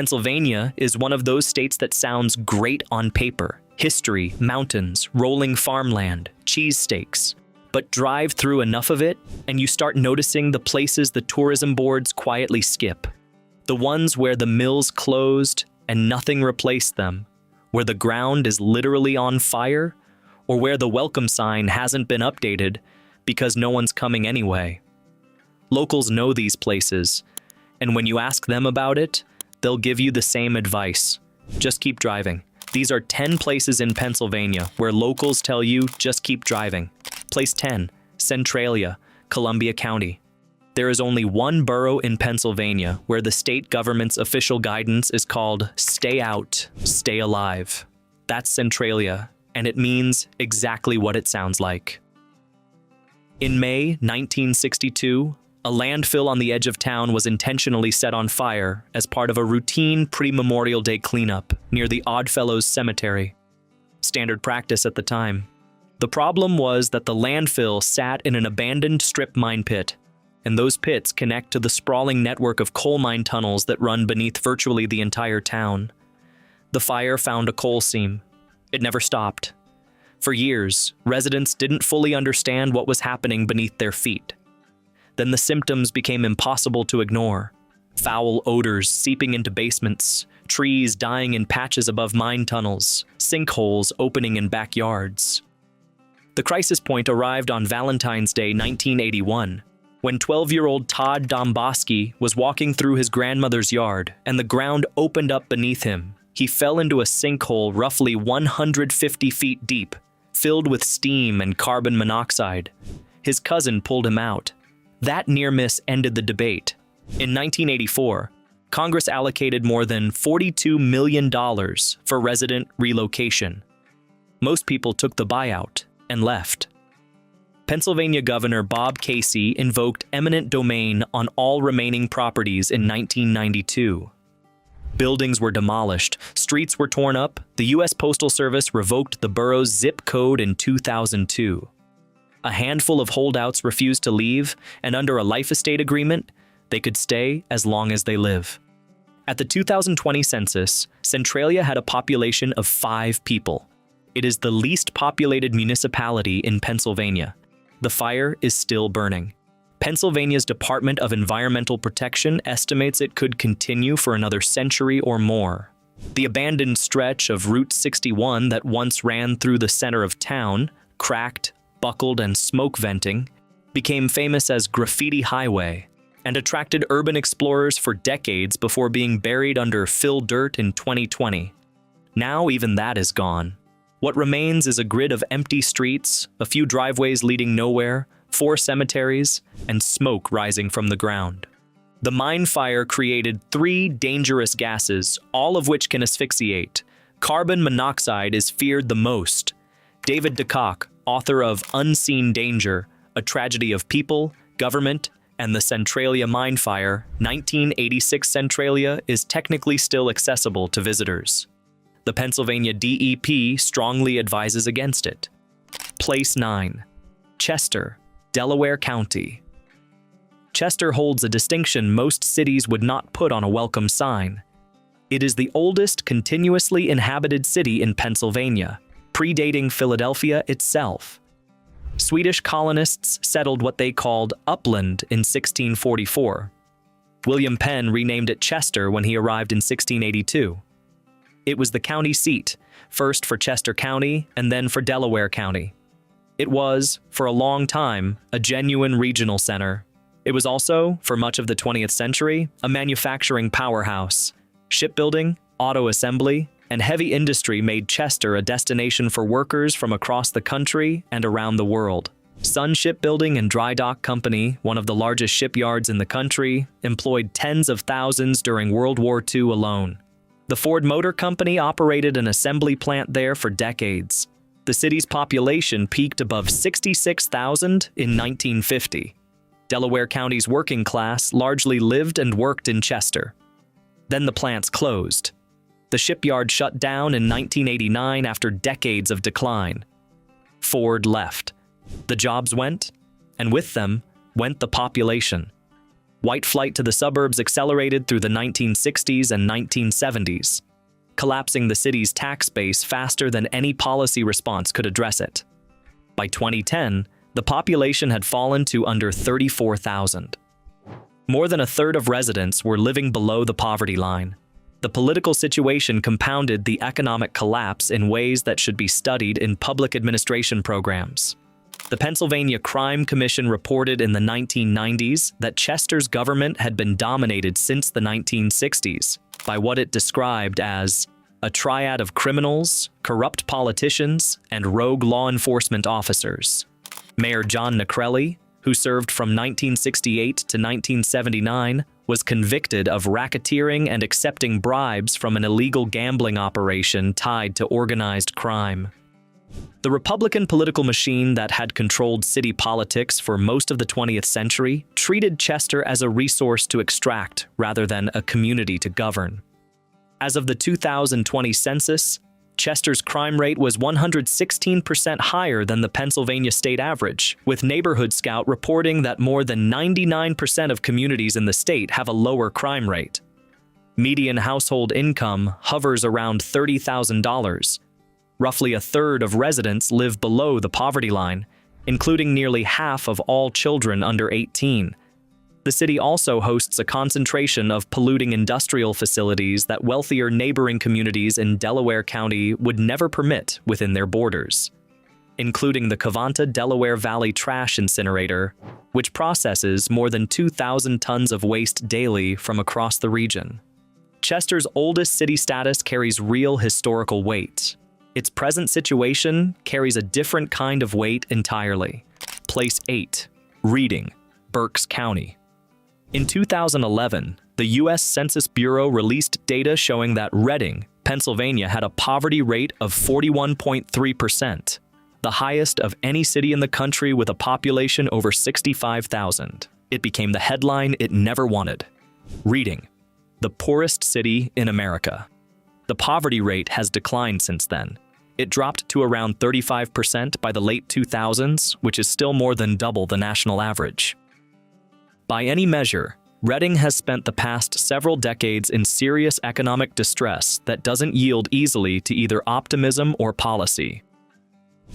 Pennsylvania is one of those states that sounds great on paper. History, mountains, rolling farmland, cheesesteaks. But drive through enough of it, and you start noticing the places the tourism boards quietly skip. The ones where the mills closed and nothing replaced them, where the ground is literally on fire, or where the welcome sign hasn't been updated because no one's coming anyway. Locals know these places, and when you ask them about it, they'll give you the same advice. Just keep driving. These are 10 places in Pennsylvania where locals tell you just keep driving. Place 10, Centralia, Columbia County. There is only one borough in Pennsylvania where the state government's official guidance is called "Stay Out, Stay Alive." That's Centralia, and it means exactly what it sounds like. In May 1962, a landfill on the edge of town was intentionally set on fire as part of a routine pre-Memorial Day cleanup near the Oddfellows Cemetery. Standard practice at the time. The problem was that the landfill sat in an abandoned strip mine pit, and those pits connect to the sprawling network of coal mine tunnels that run beneath virtually the entire town. The fire found a coal seam. It never stopped. For years, residents didn't fully understand what was happening beneath their feet. Then the symptoms became impossible to ignore. Foul odors seeping into basements, trees dying in patches above mine tunnels, sinkholes opening in backyards. The crisis point arrived on Valentine's Day 1981, when 12-year-old Todd Domboski was walking through his grandmother's yard and the ground opened up beneath him. He fell into a sinkhole roughly 150 feet deep, filled with steam and carbon monoxide. His cousin pulled him out. That near miss ended the debate. In 1984, Congress allocated more than $42 million for resident relocation. Most people took the buyout and left. Pennsylvania Governor Bob Casey invoked eminent domain on all remaining properties in 1992. Buildings were demolished, streets were torn up, the U.S. Postal Service revoked the borough's zip code in 2002. A handful of holdouts refused to leave, and under a life estate agreement, they could stay as long as they live. At the 2020 census, Centralia had a population of 5 people. It is the least populated municipality in Pennsylvania. The fire is still burning. Pennsylvania's Department of Environmental Protection estimates it could continue for another century or more. The abandoned stretch of Route 61 that once ran through the center of town, cracked, buckled, and smoke venting, became famous as Graffiti Highway and attracted urban explorers for decades before being buried under fill dirt in 2020. Now even that is gone. What remains is a grid of empty streets, a few driveways leading nowhere, 4 cemeteries, and smoke rising from the ground. The mine fire created 3 dangerous gases, all of which can asphyxiate. Carbon monoxide is feared the most. David DeCock, author of Unseen Danger, A Tragedy of People, Government, and the Centralia Mine Fire, 1986 Centralia is technically still accessible to visitors. The Pennsylvania DEP strongly advises against it. Place 9. Chester, Delaware County. Chester holds a distinction most cities would not put on a welcome sign. It is the oldest continuously inhabited city in Pennsylvania, predating Philadelphia itself. Swedish colonists settled what they called Upland in 1644. William Penn renamed it Chester when he arrived in 1682. It was the county seat, first for Chester County and then for Delaware County. It was, for a long time, a genuine regional center. It was also, for much of the 20th century, a manufacturing powerhouse. Shipbuilding, auto assembly, and heavy industry made Chester a destination for workers from across the country and around the world. Sun Shipbuilding and Dry Dock Company, one of the largest shipyards in the country, employed tens of thousands during World War II alone. The Ford Motor Company operated an assembly plant there for decades. The city's population peaked above 66,000 in 1950. Delaware County's working class largely lived and worked in Chester. Then the plants closed. The shipyard shut down in 1989 after decades of decline. Ford left. The jobs went, and with them went the population. White flight to the suburbs accelerated through the 1960s and 1970s, collapsing the city's tax base faster than any policy response could address it. By 2010, the population had fallen to under 34,000. More than a third of residents were living below the poverty line. The political situation compounded the economic collapse in ways that should be studied in public administration programs. The Pennsylvania Crime Commission reported in the 1990s that Chester's government had been dominated since the 1960s by what it described as a triad of criminals, corrupt politicians, and rogue law enforcement officers. Mayor John Necrelli, who served from 1968 to 1979, was convicted of racketeering and accepting bribes from an illegal gambling operation tied to organized crime. The Republican political machine that had controlled city politics for most of the 20th century treated Chester as a resource to extract rather than a community to govern. As of the 2020 census, Chester's crime rate was 116% higher than the Pennsylvania state average, with Neighborhood Scout reporting that more than 99% of communities in the state have a lower crime rate. Median household income hovers around $30,000. Roughly a third of residents live below the poverty line, including nearly half of all children under 18. The city also hosts a concentration of polluting industrial facilities that wealthier neighboring communities in Delaware County would never permit within their borders, including the Covanta Delaware Valley Trash Incinerator, which processes more than 2,000 tons of waste daily from across the region. Chester's oldest city status carries real historical weight. Its present situation carries a different kind of weight entirely. Place 8. Reading, Berks County. In 2011, the U.S. Census Bureau released data showing that Reading, Pennsylvania had a poverty rate of 41.3%, the highest of any city in the country with a population over 65,000. It became the headline it never wanted. Reading, the poorest city in America. The poverty rate has declined since then. It dropped to around 35% by the late 2000s, which is still more than double the national average. By any measure, Reading has spent the past several decades in serious economic distress that doesn't yield easily to either optimism or policy.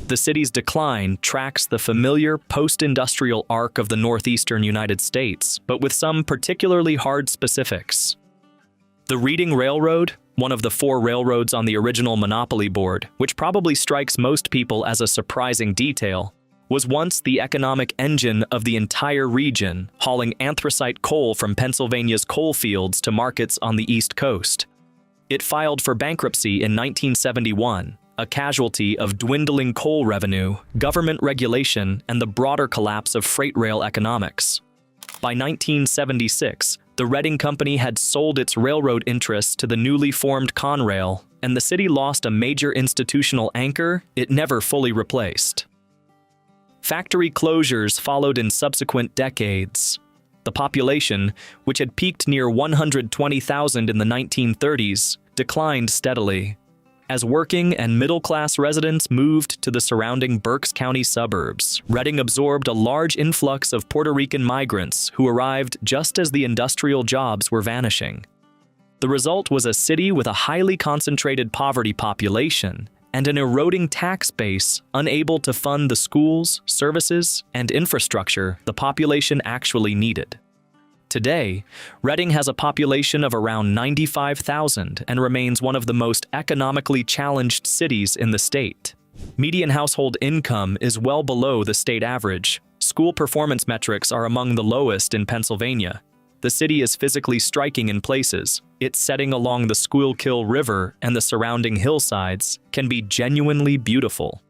The city's decline tracks the familiar post-industrial arc of the northeastern United States, but with some particularly hard specifics. The Reading Railroad, one of the 4 railroads on the original Monopoly Board, which probably strikes most people as a surprising detail, was once the economic engine of the entire region, hauling anthracite coal from Pennsylvania's coal fields to markets on the East Coast. It filed for bankruptcy in 1971, a casualty of dwindling coal revenue, government regulation, and the broader collapse of freight rail economics. By 1976, the Reading Company had sold its railroad interests to the newly formed Conrail, and the city lost a major institutional anchor it never fully replaced. Factory closures followed in subsequent decades. The population, which had peaked near 120,000 in the 1930s, declined steadily. As working and middle-class residents moved to the surrounding Berks County suburbs, Reading absorbed a large influx of Puerto Rican migrants who arrived just as the industrial jobs were vanishing. The result was a city with a highly concentrated poverty population and an eroding tax base unable to fund the schools, services, and infrastructure the population actually needed. Today, Reading has a population of around 95,000 and remains one of the most economically challenged cities in the state. Median household income is well below the state average. School performance metrics are among the lowest in Pennsylvania. The city is physically striking in places. Its setting along the Schuylkill River and the surrounding hillsides can be genuinely beautiful.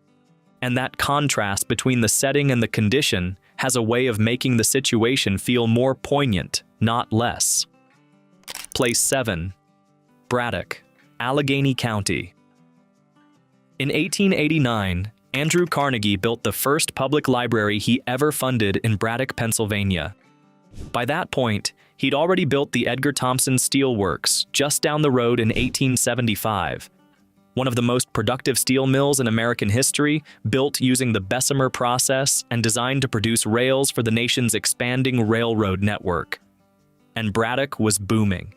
And that contrast between the setting and the condition has a way of making the situation feel more poignant, not less. Place 7. Braddock, Allegheny County. In 1889, Andrew Carnegie built the first public library he ever funded in Braddock, Pennsylvania. By that point, he'd already built the Edgar Thomson Steel Works just down the road in 1875. One of the most productive steel mills in American history, built using the Bessemer process and designed to produce rails for the nation's expanding railroad network. and Braddock was booming.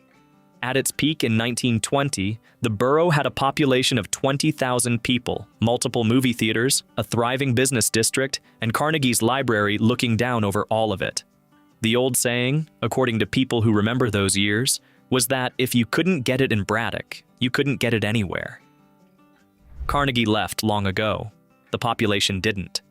At its peak in 1920, the borough had a population of 20,000 people, multiple movie theaters, a thriving business district, and Carnegie's library looking down over all of it. The old saying, according to people who remember those years, was that if you couldn't get it in Braddock, you couldn't get it anywhere. Carnegie left long ago. The population didn't.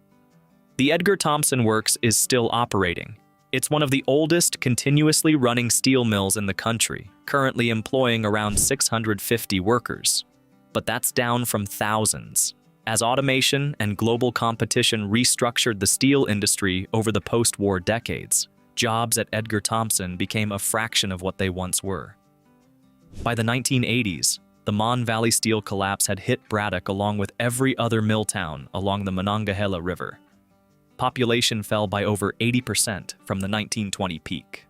The Edgar Thomson Works is still operating. It's one of the oldest continuously running steel mills in the country, currently employing around 650 workers. But that's down from thousands. As automation and global competition restructured the steel industry over the post-war decades, jobs at Edgar Thomson became a fraction of what they once were. By the 1980s, the Mon Valley steel collapse had hit Braddock along with every other mill town along the Monongahela River. Population fell by over 80% from the 1920 peak.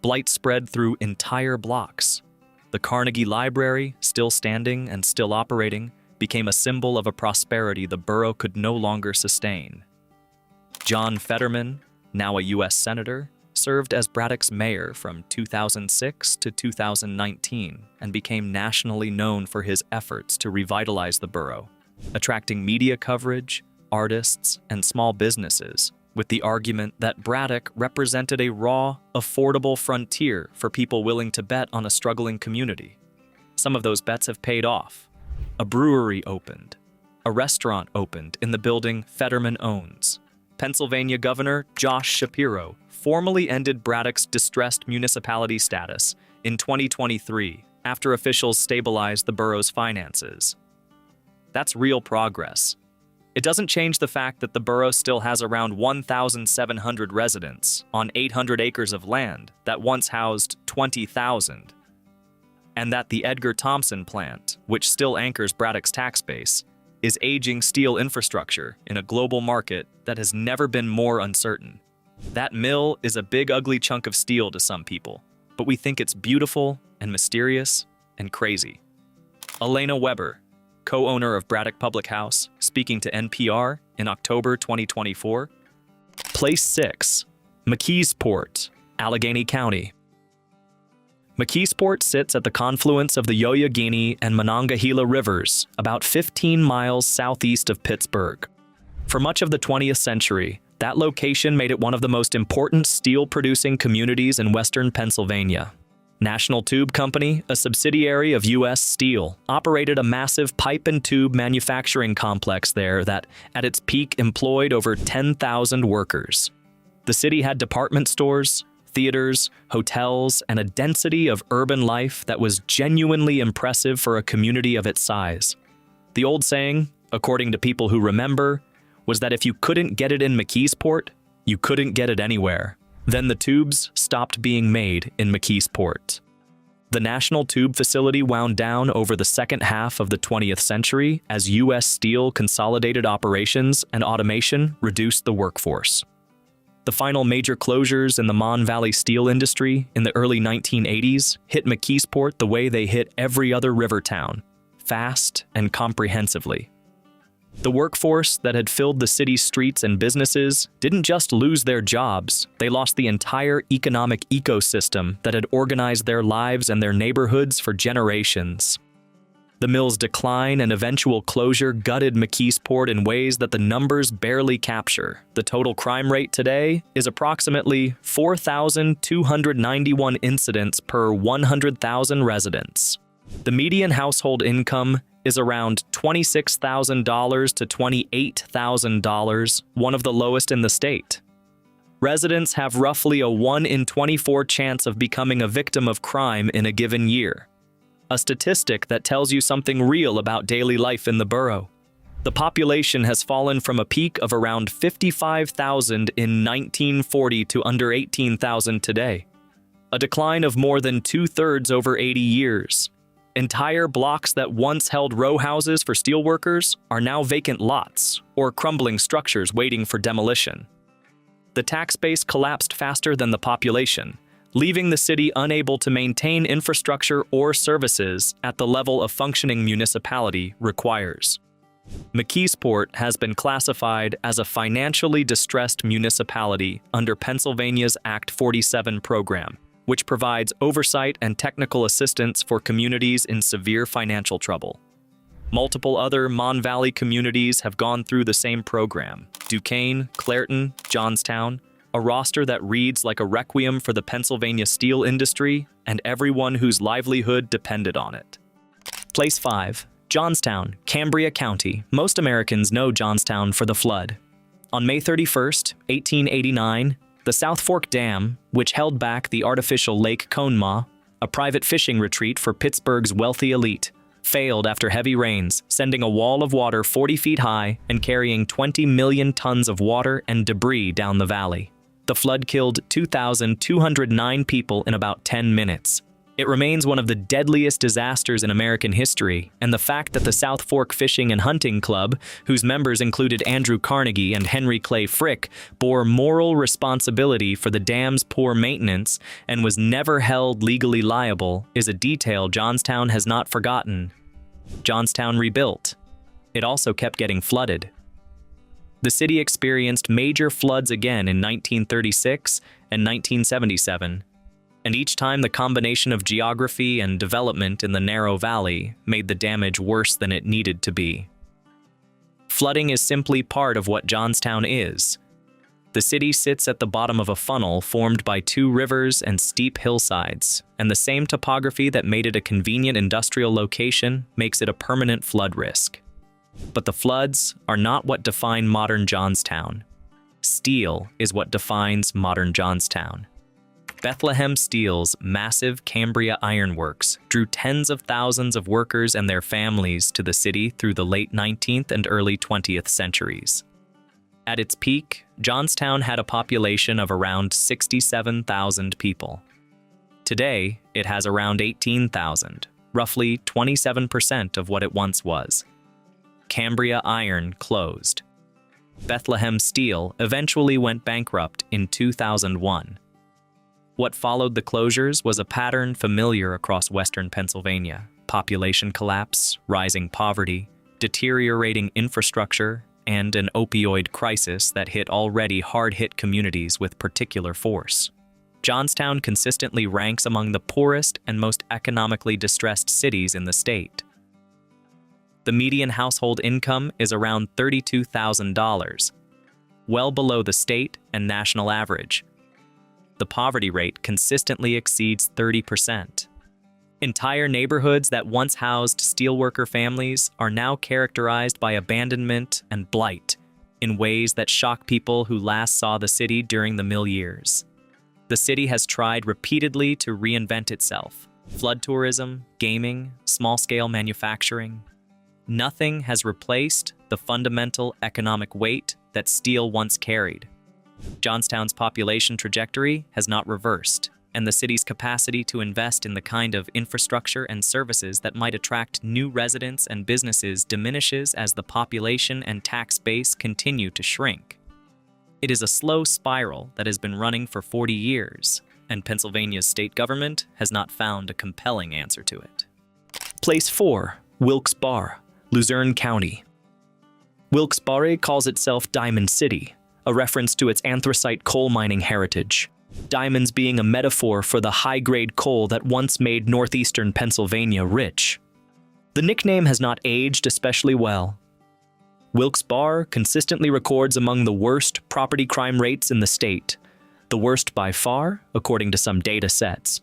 Blight spread through entire blocks. The Carnegie Library, still standing and still operating, became a symbol of a prosperity the borough could no longer sustain. John Fetterman, now a U.S. Senator, served as Braddock's mayor from 2006 to 2019 and became nationally known for his efforts to revitalize the borough, attracting media coverage, artists, and small businesses, with the argument that Braddock represented a raw, affordable frontier for people willing to bet on a struggling community. Some of those bets have paid off. A brewery opened. A restaurant opened in the building Fetterman owns. Pennsylvania Governor Josh Shapiro formally ended Braddock's distressed municipality status in 2023 after officials stabilized the borough's finances. That's real progress. It doesn't change the fact that the borough still has around 1,700 residents on 800 acres of land that once housed 20,000. And that the Edgar Thomson plant, which still anchors Braddock's tax base, is aging steel infrastructure in a global market that has never been more uncertain. That mill is a big ugly chunk of steel to some people, but we think it's beautiful and mysterious and crazy. Elena Weber, co-owner of Braddock Public House, speaking to NPR in October 2024. Place 6, McKeesport, Allegheny County. McKeesport sits at the confluence of the Youghiogheny and Monongahela rivers, about 15 miles southeast of Pittsburgh. For much of the 20th century, that location made it one of the most important steel-producing communities in western Pennsylvania. National Tube Company, a subsidiary of U.S. Steel, operated a massive pipe and tube manufacturing complex there that, at its peak, employed over 10,000 workers. The city had department stores, theaters, hotels, and a density of urban life that was genuinely impressive for a community of its size. The old saying, according to people who remember, was that if you couldn't get it in McKeesport, you couldn't get it anywhere. Then the tubes stopped being made in McKeesport. The National Tube facility wound down over the second half of the 20th century as U.S. Steel consolidated operations and automation reduced the workforce. The final major closures in the Mon Valley steel industry in the early 1980s hit McKeesport the way they hit every other river town, fast and comprehensively. The workforce that had filled the city's streets and businesses didn't just lose their jobs, they lost the entire economic ecosystem that had organized their lives and their neighborhoods for generations. The mill's decline and eventual closure gutted McKeesport in ways that the numbers barely capture. The total crime rate today is approximately 4,291 incidents per 100,000 residents. The median household income is around $26,000 to $28,000, one of the lowest in the state. Residents have roughly a 1 in 24 chance of becoming a victim of crime in a given year. A statistic that tells you something real about daily life in the borough. The population has fallen from a peak of around 55,000 in 1940 to under 18,000 today. A decline of more than 2/3 over 80 years. Entire blocks that once held row houses for steelworkers are now vacant lots or crumbling structures waiting for demolition. The tax base collapsed faster than the population, leaving the city unable to maintain infrastructure or services at the level a functioning municipality requires. McKeesport has been classified as a financially distressed municipality under Pennsylvania's Act 47 program, which provides oversight and technical assistance for communities in severe financial trouble. Multiple other Mon Valley communities have gone through the same program: Duquesne, Clairton, Johnstown, a roster that reads like a requiem for the Pennsylvania steel industry and everyone whose livelihood depended on it. Place 5. Johnstown, Cambria County. Most Americans know Johnstown for the flood. On May 31st, 1889, the South Fork Dam, which held back the artificial Lake Conemaugh, a private fishing retreat for Pittsburgh's wealthy elite, failed after heavy rains, sending a wall of water 40 feet high and carrying 20 million tons of water and debris down the valley. The flood killed 2,209 people in about 10 minutes. It remains one of the deadliest disasters in American history, and the fact that the South Fork Fishing and Hunting Club, whose members included Andrew Carnegie and Henry Clay Frick, bore moral responsibility for the dam's poor maintenance and was never held legally liable, is a detail Johnstown has not forgotten. Johnstown rebuilt. It also kept getting flooded. The city experienced major floods again in 1936 and 1977. And each time the combination of geography and development in the narrow valley made the damage worse than it needed to be. Flooding is simply part of what Johnstown is. The city sits at the bottom of a funnel formed by two rivers and steep hillsides, and the same topography that made it a convenient industrial location makes it a permanent flood risk. But the floods are not what define modern Johnstown. Steel is what defines modern Johnstown. Bethlehem Steel's massive Cambria ironworks drew tens of thousands of workers and their families to the city through the late 19th and early 20th centuries. At its peak, Johnstown had a population of around 67,000 people. Today, it has around 18,000, roughly 27% of what it once was. Cambria Iron closed. Bethlehem Steel eventually went bankrupt in 2001. What followed the closures was a pattern familiar across western Pennsylvania: population collapse, rising poverty, deteriorating infrastructure, and an opioid crisis that hit already hard-hit communities with particular force. Johnstown consistently ranks among the poorest and most economically distressed cities in the state. The median household income is around $32,000, well below the state and national average. The poverty rate consistently exceeds 30%. Entire neighborhoods that once housed steelworker families are now characterized by abandonment and blight in ways that shock people who last saw the city during the mill years. The city has tried repeatedly to reinvent itself: flood tourism, gaming, small-scale manufacturing. Nothing has replaced the fundamental economic weight that steel once carried. Johnstown's population trajectory has not reversed, and the city's capacity to invest in the kind of infrastructure and services that might attract new residents and businesses diminishes as the population and tax base continue to shrink. It is a slow spiral that has been running for 40 years, and Pennsylvania's state government has not found a compelling answer to it. Place 4. Wilkes-Barre, Luzerne County. Wilkes-Barre calls itself Diamond City, a reference to its anthracite coal mining heritage, diamonds being a metaphor for the high-grade coal that once made northeastern Pennsylvania rich. The nickname has not aged especially well. Wilkes-Barre consistently records among the worst property crime rates in the state, the worst by far, according to some data sets.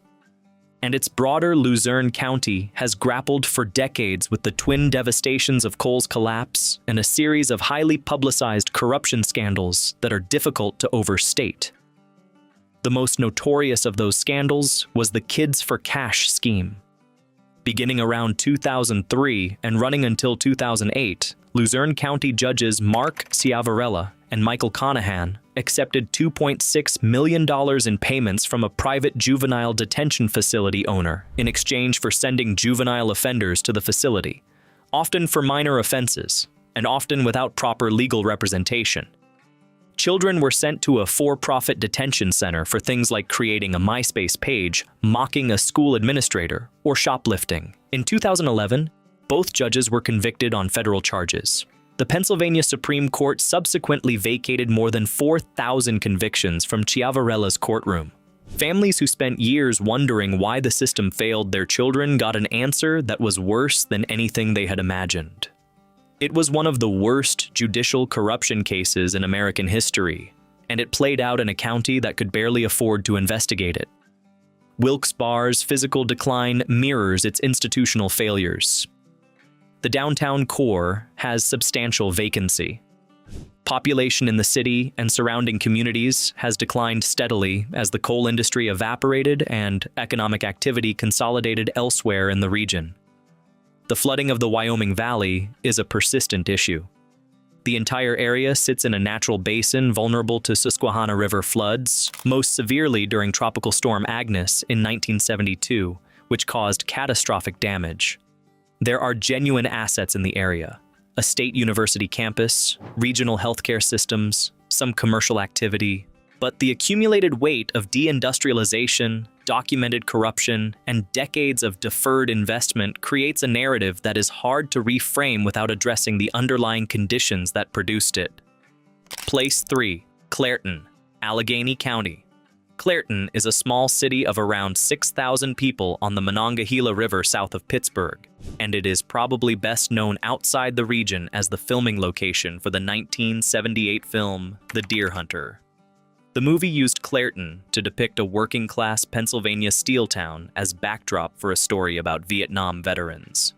And its broader Luzerne County has grappled for decades with the twin devastations of coal's collapse and a series of highly publicized corruption scandals that are difficult to overstate. The most notorious of those scandals was the Kids for Cash scheme. Beginning around 2003 and running until 2008, Luzerne County judges Mark Ciavarella and Michael Conahan accepted $2.6 million in payments from a private juvenile detention facility owner in exchange for sending juvenile offenders to the facility, often for minor offenses, and often without proper legal representation. Children were sent to a for-profit detention center for things like creating a MySpace page, mocking a school administrator, or shoplifting. In 2011, Both judges were convicted on federal charges. The Pennsylvania Supreme Court subsequently vacated more than 4,000 convictions from Chiavarella's courtroom. Families who spent years wondering why the system failed their children got an answer that was worse than anything they had imagined. It was one of the worst judicial corruption cases in American history, and it played out in a county that could barely afford to investigate it. Wilkes-Barre's physical decline mirrors its institutional failures. The downtown core has substantial vacancy. Population in the city and surrounding communities has declined steadily as the coal industry evaporated and economic activity consolidated elsewhere in the region. The flooding of the Wyoming Valley is a persistent issue. The entire area sits in a natural basin vulnerable to Susquehanna River floods, most severely during Tropical Storm Agnes in 1972, which caused catastrophic damage. There are genuine assets in the area: a state university campus, regional healthcare systems, some commercial activity, but the accumulated weight of deindustrialization, documented corruption, and decades of deferred investment creates a narrative that is hard to reframe without addressing the underlying conditions that produced it. Place 3. Clairton, Allegheny County. Clairton is a small city of around 6,000 people on the Monongahela River south of Pittsburgh, and it is probably best known outside the region as the filming location for the 1978 film The Deer Hunter. The movie used Clairton to depict a working-class Pennsylvania steel town as backdrop for a story about Vietnam veterans.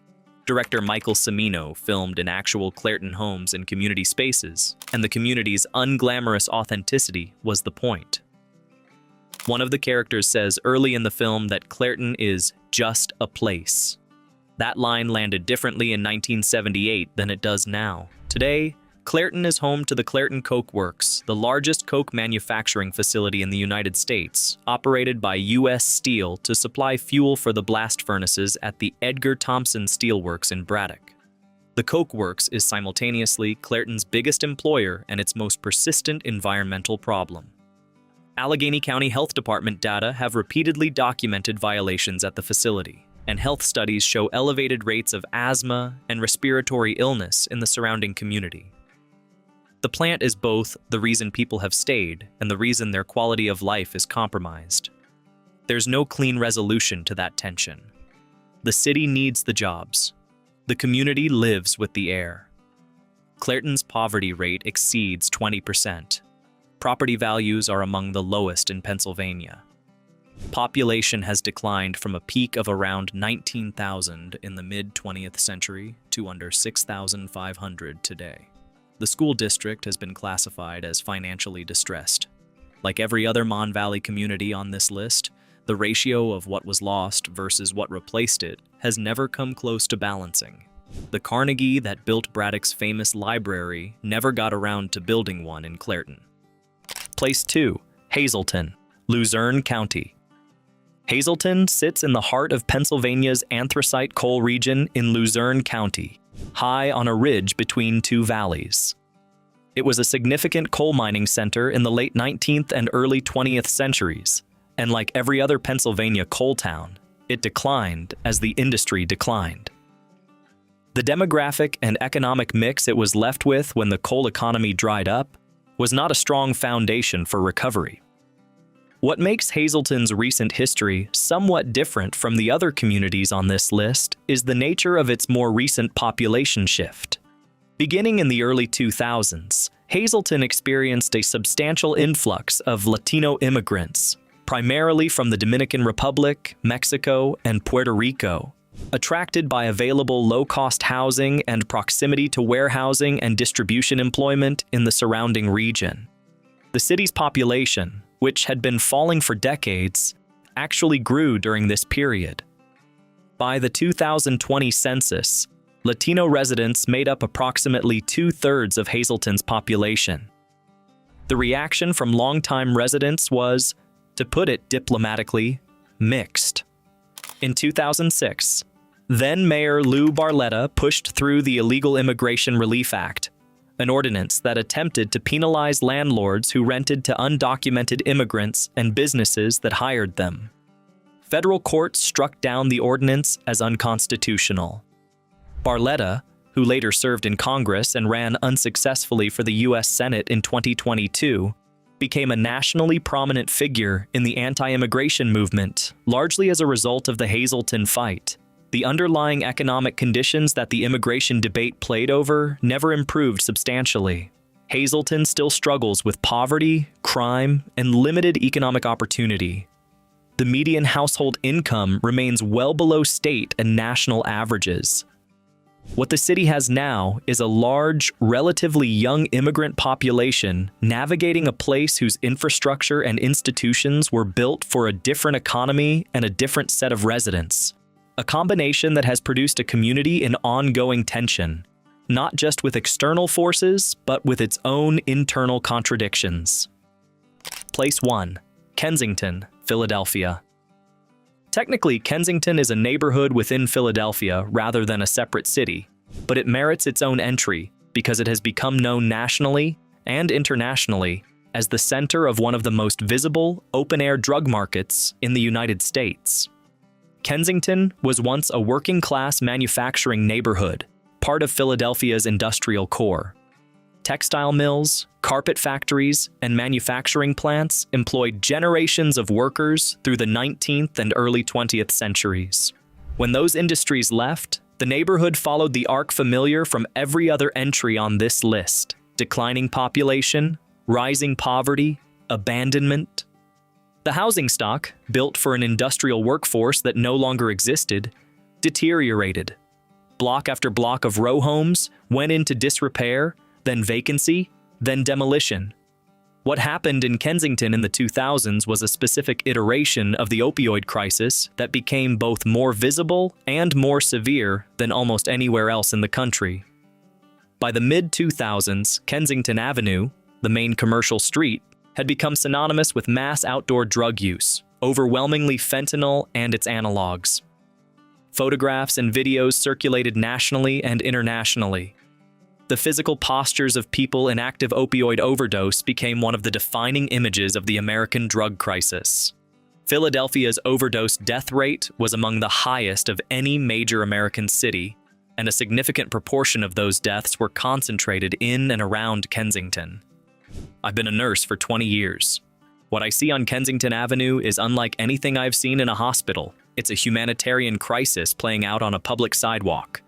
Director Michael Cimino filmed in actual Clairton homes and community spaces, and the community's unglamorous authenticity was the point. One of the characters says early in the film that Clairton is just a place. That line landed differently in 1978 than it does now. Today, Clairton is home to the Clairton Coke Works, the largest coke manufacturing facility in the United States, operated by U.S. Steel to supply fuel for the blast furnaces at the Edgar Thomson Steelworks in Braddock. The Coke Works is simultaneously Clairton's biggest employer and its most persistent environmental problem. Allegheny County Health Department data have repeatedly documented violations at the facility, and health studies show elevated rates of asthma and respiratory illness in the surrounding community. The plant is both the reason people have stayed and the reason their quality of life is compromised. There's no clean resolution to that tension. The city needs the jobs. The community lives with the air. Clairton's poverty rate exceeds 20%. Property values are among the lowest in Pennsylvania. Population has declined from a peak of around 19,000 in the mid-20th century to under 6,500 today. The school district has been classified as financially distressed. Like every other Mon Valley community on this list, the ratio of what was lost versus what replaced it has never come close to balancing. The Carnegie that built Braddock's famous library never got around to building one in Clairton. Place 2. Hazleton, Luzerne County. Hazleton sits in the heart of Pennsylvania's anthracite coal region in Luzerne County, high on a ridge between two valleys. It was a significant coal mining center in the late 19th and early 20th centuries, and like every other Pennsylvania coal town, it declined as the industry declined. The demographic and economic mix it was left with when the coal economy dried up was not a strong foundation for recovery. What makes Hazleton's recent history somewhat different from the other communities on this list is the nature of its more recent population shift. Beginning in the early 2000s, Hazleton experienced a substantial influx of Latino immigrants, primarily from the Dominican Republic, Mexico, and Puerto Rico, attracted by available low-cost housing and proximity to warehousing and distribution employment in the surrounding region. The city's population, which had been falling for decades, actually grew during this period. By the 2020 census, Latino residents made up approximately 2/3 of Hazleton's population. The reaction from longtime residents was, to put it diplomatically, mixed. In 2006, then-Mayor Lou Barletta pushed through the Illegal Immigration Relief Act, an ordinance that attempted to penalize landlords who rented to undocumented immigrants and businesses that hired them. Federal courts struck down the ordinance as unconstitutional. Barletta, who later served in Congress and ran unsuccessfully for the U.S. Senate in 2022, became a nationally prominent figure in the anti-immigration movement, largely as a result of the Hazleton fight. The underlying economic conditions that the immigration debate played over never improved substantially. Hazleton still struggles with poverty, crime, and limited economic opportunity. The median household income remains well below state and national averages. What the city has now is a large, relatively young immigrant population navigating a place whose infrastructure and institutions were built for a different economy and a different set of residents. A combination that has produced a community in ongoing tension, not just with external forces, but with its own internal contradictions. Place 1. Kensington, Philadelphia. Technically, Kensington is a neighborhood within Philadelphia rather than a separate city, but it merits its own entry because it has become known nationally and internationally as the center of one of the most visible open-air drug markets in the United States. Kensington was once a working-class manufacturing neighborhood, part of Philadelphia's industrial core. Textile mills, carpet factories, and manufacturing plants employed generations of workers through the 19th and early 20th centuries. When those industries left, the neighborhood followed the arc familiar from every other entry on this list: declining population, rising poverty, abandonment. The housing stock, built for an industrial workforce that no longer existed, deteriorated. Block after block of row homes went into disrepair, then vacancy, then demolition. What happened in Kensington in the 2000s was a specific iteration of the opioid crisis that became both more visible and more severe than almost anywhere else in the country. By the mid-2000s, Kensington Avenue, the main commercial street, had become synonymous with mass outdoor drug use, overwhelmingly fentanyl and its analogs. Photographs and videos circulated nationally and internationally. The physical postures of people in active opioid overdose became one of the defining images of the American drug crisis. Philadelphia's overdose death rate was among the highest of any major American city, and a significant proportion of those deaths were concentrated in and around Kensington. I've been a nurse for 20 years. What I see on Kensington Avenue is unlike anything I've seen in a hospital. It's a humanitarian crisis playing out on a public sidewalk.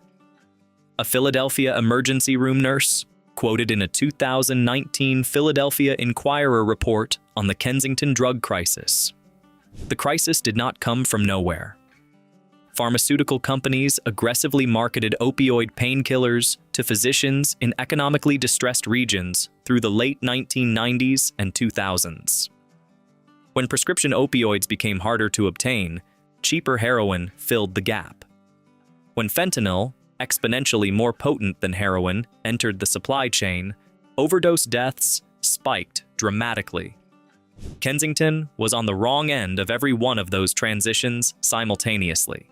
A Philadelphia emergency room nurse, quoted in a 2019 Philadelphia Inquirer report on the Kensington drug crisis. The crisis did not come from nowhere. Pharmaceutical companies aggressively marketed opioid painkillers to physicians in economically distressed regions through the late 1990s and 2000s. When prescription opioids became harder to obtain, cheaper heroin filled the gap. When fentanyl, exponentially more potent than heroin, entered the supply chain, overdose deaths spiked dramatically. Kensington was on the wrong end of every one of those transitions simultaneously.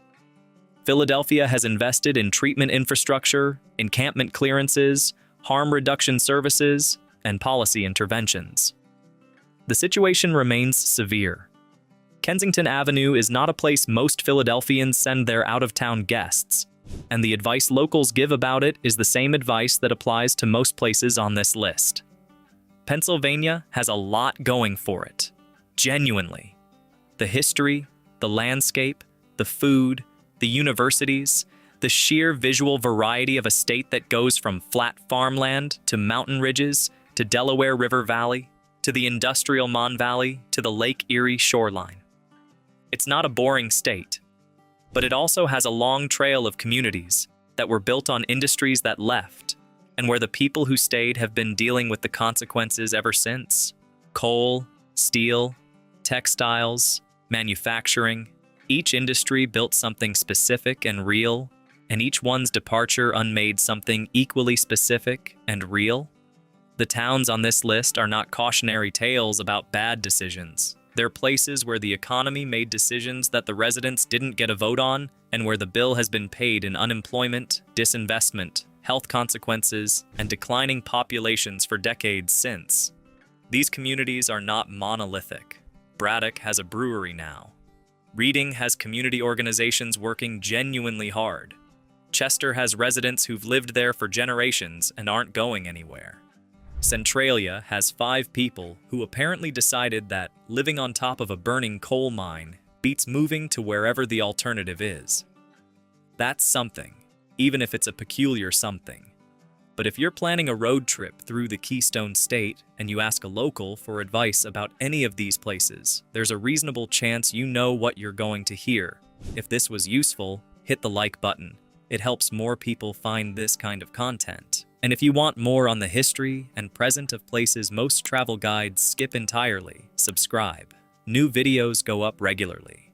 Philadelphia has invested in treatment infrastructure, encampment clearances, harm reduction services, and policy interventions. The situation remains severe. Kensington Avenue is not a place most Philadelphians send their out-of-town guests, and the advice locals give about it is the same advice that applies to most places on this list. Pennsylvania has a lot going for it. Genuinely. The history, the landscape, the food, the universities, the sheer visual variety of a state that goes from flat farmland to mountain ridges to Delaware River Valley to the industrial Mon Valley to the Lake Erie shoreline. It's not a boring state, but it also has a long trail of communities that were built on industries that left, and where the people who stayed have been dealing with the consequences ever since. Coal, steel, textiles, manufacturing. Each industry built something specific and real, and each one's departure unmade something equally specific and real. The towns on this list are not cautionary tales about bad decisions. They're places where the economy made decisions that the residents didn't get a vote on, and where the bill has been paid in unemployment, disinvestment, health consequences, and declining populations for decades since. These communities are not monolithic. Braddock has a brewery now. Reading has community organizations working genuinely hard. Chester has residents who've lived there for generations and aren't going anywhere. Centralia has 5 people who apparently decided that living on top of a burning coal mine beats moving to wherever the alternative is. That's something, even if it's a peculiar something. But if you're planning a road trip through the Keystone State and you ask a local for advice about any of these places, there's a reasonable chance you know what you're going to hear. If this was useful, hit the like button. It helps more people find this kind of content. And if you want more on the history and present of places most travel guides skip entirely, subscribe. New videos go up regularly.